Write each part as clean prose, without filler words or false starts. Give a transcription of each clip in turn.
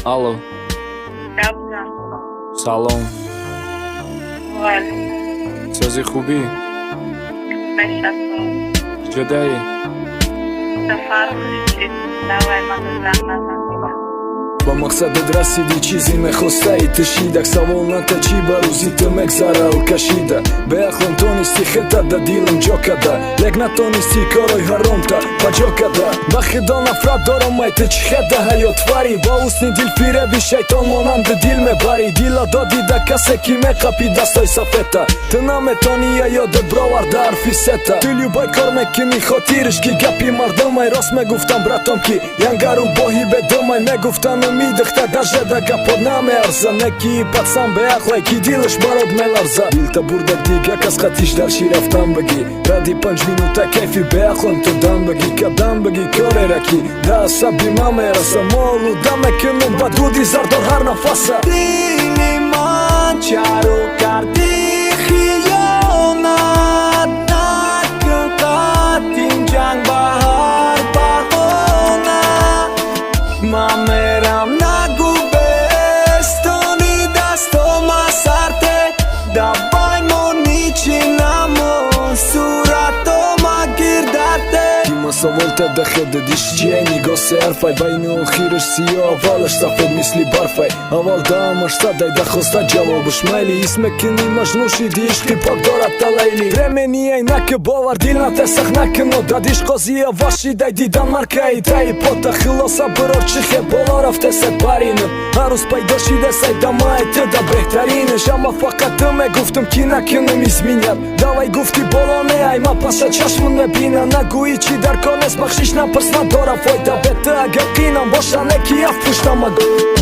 Алло, Габза. салом. Вали. Сази хубӣ? Мешасо. Ҷодаи? Сафар хушид. Давай мана зан назан. ба мақсадат расиди чизе мехостаи тишидак савол ната чӣ ба рӯзи ту мегзарал кашида беахлон тонисти хета да дилам ҷо када лек натонисти корои ҳаромта ба ҷо када ба худо нафрат дорам май ту чӣ хеда ҳаётварӣ ба ҳусни дилфиреби шайтон монанду дил мебарӣ дила додӣ да касе ки меқапи дастҳои сафета ту наметонӣ я ёдат броварда ҳарфи сета ту любой кор мекунӣ хотириш ки гапи мардумай рост мегуфтам братон ки янгару боҳи бедумай мегуфтам умидахта даже да гапот намеарза неки пацан беахлай ки дилаш барот меларза дилта бурдак дига кас хатиш дар ши рафтан багӣ ради 5 минута кайфи беахлон ту дам багӣ кадам багӣ корера ки да асаби ман мераса молу да мекунум ба дуди зардор ҳар нафаса дили ман чару карди хиёнат накун қатин ҷанг ба ҳар баҳона ман мерам нагу бестони дастома сарте давай мони чӣ намон суратома гирдарте кима саволта дахедадиш чиай нигоҳ серфай байни охираш сиё аввалаш сафед мисли барфай аввал даамаш садай дахоста ҷавобаш майли ҳис мекунӣ маҷнун шиди ишқи пок дорад талайли премениай наки бовар дил натесах накуно дадиш қозия вашидай дидан маркаи таи пота хилоса бирор чихе боло рафте сепаринам ҳаррӯз пайдо шида сайдамаи ту да беҳтаринаш аммо фақат ту мегуфтум ки накунам изминят давай гуфти боло неай ма паша чашмон мебина нагӯи чи дар кор нест бахшиш напирс надора фойда бету агар қинам боша неки аф пуштама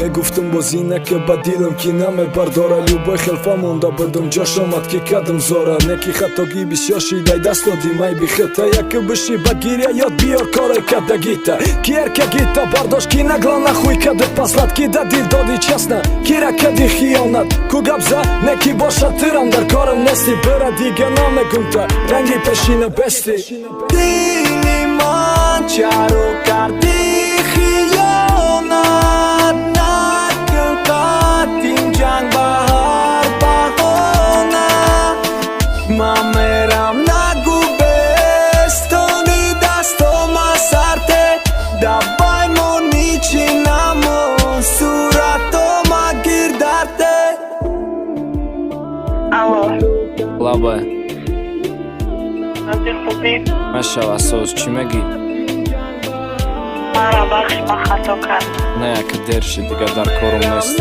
мегуфтум бозӣ нака ба дилам ки намебардора любой хелфа монда будум ҷош омад ки кадам зора неки хатогӣ бисёр шидай даст доди май бихета яку биши ба гиря ёд биёр корой кадагита ки эркагита бардошт ки нагла нахӯй каду паслат ки да дил доди часна кира кади хиёнат ку габза неки боша тирам дар корам нести бира дига намегумта ранги пешина бести дили ман чару карди хиёнат накун қатин ҷанг ба ҳар баҳона ман мерам нагу бестони дастома сарте давай мони чӣ намон суратома гирдарте Алло. Лаба, Сази хубӣ. мешава соз чӣ мегӣ? Мара бахш ма хато кард. Не яка дер ши дига дар корум нест.